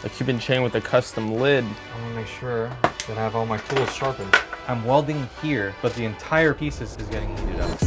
a Cuban chain with a custom lid. I'm gonna make sure that I have all my tools sharpened. I'm welding here, but the entire piece is getting heated up.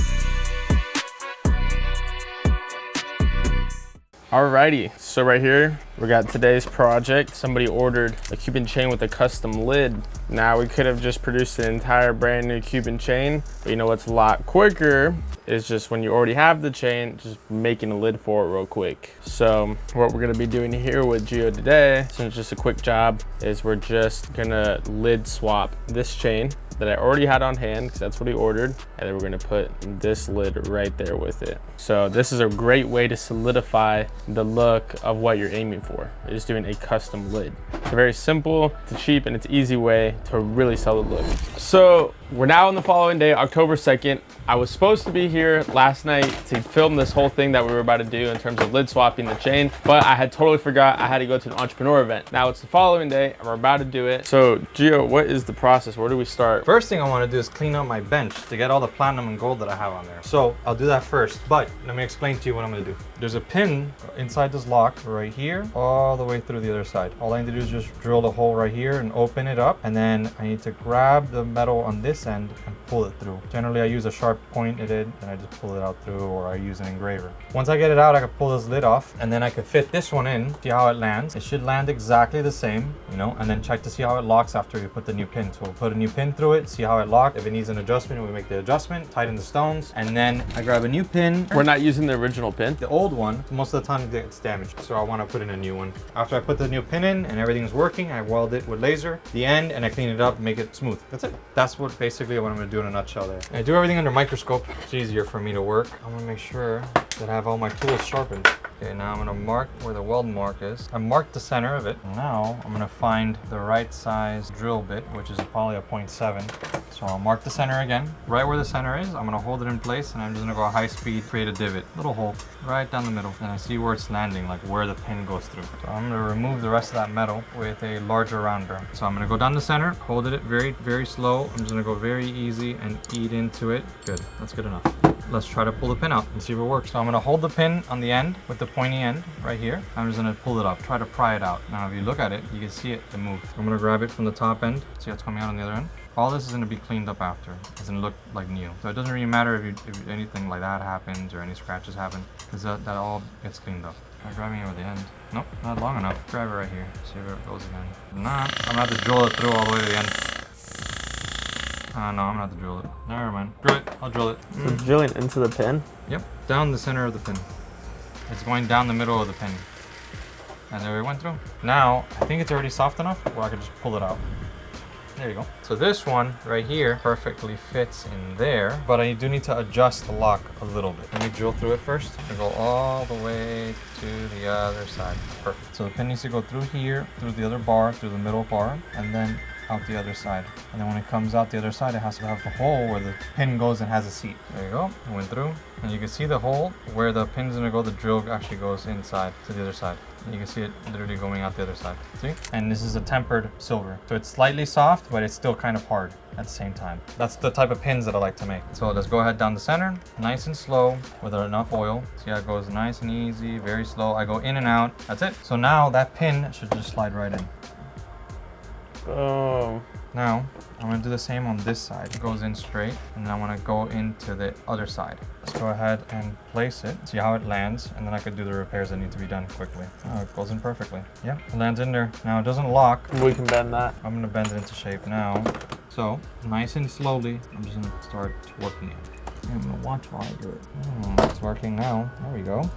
Alrighty, so right here, we got today's project. Somebody ordered a Cuban chain with a custom lid. Now we could have just produced an entire brand new Cuban chain, but you know what's a lot quicker is just when you already have the chain, just making a lid for it real quick. So what we're gonna be doing here with Gio today, since it's just a quick job, is we're just gonna lid swap this chain that I already had on hand, because that's what he ordered, and then we're gonna put this lid right there with it. So this is a great way to solidify the look of what you're aiming for. You're just doing a custom lid. It's a very simple, it's a cheap, and it's easy way to really sell the look. So we're now on the following day, October 2nd. I was supposed to be here last night to film this whole thing that we were about to do in terms of lid swapping the chain, but I had totally forgot I had to go to an entrepreneur event. Now it's the following day and we're about to do it. So Gio, what is the process? Where do we start? First thing I want to do is clean up my bench to get all the platinum and gold that I have on there. So I'll do that first, but let me explain to you what I'm going to do. There's a pin inside this lock right here, all the way through the other side. All I need to do is just drill the hole right here and open it up, and then I need to grab the metal on this end and pull it through. Generally I use a sharp point at it and I just pull it out through, or I use an engraver. Once I get it out, I can pull this lid off, and then I can fit this one in, see how it lands. It should land exactly the same, you know, and then check to see how it locks after we put the new pin. So we'll put a new pin through it, see how it locks. If it needs an adjustment, we make the adjustment, tighten the stones, and then I grab a new pin. We're not using the original pin. The old one, most of the time it's damaged, so I want to put in a new one. After I put the new pin in and everything's working, I weld it with laser, the end, and I clean it up, make it smooth. That's it. That's what basically what I'm going to do in a nutshell there. I do everything under microscope. It's easier for me to work. I'm going to make sure that I have all my tools sharpened. Okay, now I'm going to mark where the weld mark is. I marked the center of it. Now I'm going to find the right size drill bit, which is probably a 0.7. So I'll mark the center again. Right where the center is, I'm going to hold it in place, and I'm just going to go high speed, create a divot, little hole right down the middle. And I see where it's landing, like where the pin goes through. So I'm going to remove the rest of that metal with a larger rounder. So I'm going to go down the center, hold it very, very slow. I'm just going to go very easy and eat into it. Good, that's good enough. Let's try to pull the pin out and see if it works. So I'm going to hold the pin on the end with the pointy end right here. I'm just going to pull it up, try to pry it out. Now if you look at it, you can see it moved. I'm going to grab it from the top end, see how it's coming out on the other end. All this is going to be cleaned up after. It's going to look like new. So it doesn't really matter if anything like that happens or any scratches happen, because that all gets cleaned up. Try grabbing it with the end. Nope, not long enough. Grab it right here, see if it goes again. If not, I'm going to have to drill it through all the way to the end. No, I'm gonna have to drill it. Never mind. Screw it. I'll drill it. So drilling into the pin? Yep. Down the center of the pin. It's going down the middle of the pin. And there it went through. Now, I think it's already soft enough where I can just pull it out. There you go. So this one right here perfectly fits in there, but I do need to adjust the lock a little bit. Let me drill through it first and go all the way to the other side. Perfect. So the pin needs to go through here, through the other bar, through the middle bar, and then out the other side. And then when it comes out the other side, it has to have the hole where the pin goes and has a seat. There you go. It went through. And you can see the hole where the pin's gonna go, the drill actually goes inside to the other side. And you can see it literally going out the other side. See? And this is a tempered silver. So it's slightly soft, but it's still kind of hard at the same time. That's the type of pins that I like to make. So let's go ahead down the center, nice and slow with enough oil. See how it goes nice and easy, very slow. I go in and out. That's it. So now that pin should just slide right in. Oh. Now, I'm going to do the same on this side. It goes in straight, and then I want to go into the other side. Let's go ahead and place it, see how it lands, and then I could do the repairs that need to be done quickly. Oh, it goes in perfectly. Yeah, it lands in there. Now, it doesn't lock. We can bend that. I'm going to bend it into shape now. So, nice and slowly, I'm just going to start working it. I'm going to watch while I do it. It's working now. There we go.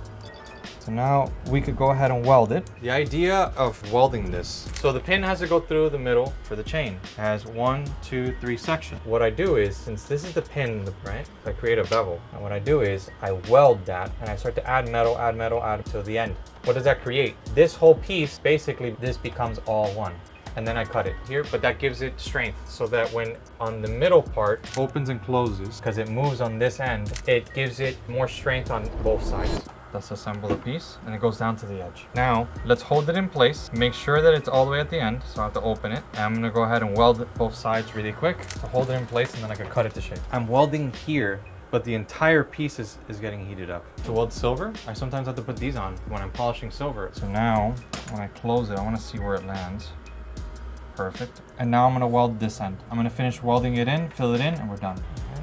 So now we could go ahead and weld it. The idea of welding this, so the pin has to go through the middle for the chain. It has 1, 2, 3 sections. What I do is, since this is the pin, right? I create a bevel. And what I do is I weld that and I start to add metal to the end. What does that create? This whole piece, basically this becomes all one. And then I cut it here, but that gives it strength so that when on the middle part opens and closes, because it moves on this end, it gives it more strength on both sides. Let's assemble the piece and it goes down to the edge. Now let's hold it in place, make sure that it's all the way at the end, so I have to open it, and I'm going to go ahead and weld both sides really quick to hold it in place, and then I can cut it to shape. I'm welding here, but but the entire piece is getting heated up. To weld silver, I sometimes have to put these on when I'm polishing silver. So now, when I close it, I want to see where it lands. Perfect. And now I'm gonna weld this end. I'm gonna finish welding it in, fill it in, and we're done. Okay.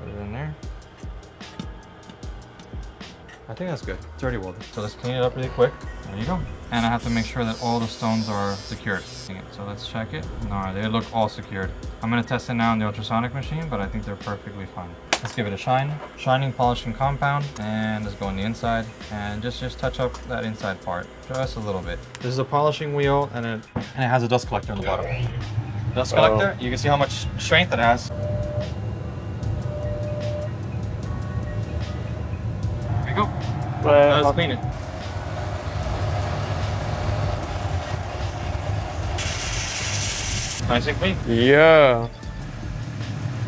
Put it in there. I think that's good. It's already welded. So let's clean it up really quick. There you go. And I have to make sure that all the stones are secured. So let's check it. No, they look all secured. I'm gonna test it now in the ultrasonic machine, but I think they're perfectly fine. Let's give it a shine. Shining polishing compound, and let's go on the inside and just touch up that inside part just a little bit. This is a polishing wheel, and it has a dust collector on the bottom. Dust collector, you can see how much strength it has. There we go. Now let's clean it. Nice and clean. Yeah.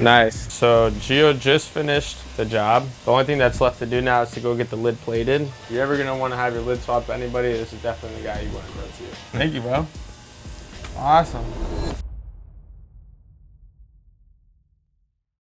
Nice. So Gio just finished the job. The only thing that's left to do now is to go get the lid plated. If you're ever gonna want to have your lid swapped by anybody, this is definitely the guy you want to go to. Thank you, bro. Awesome.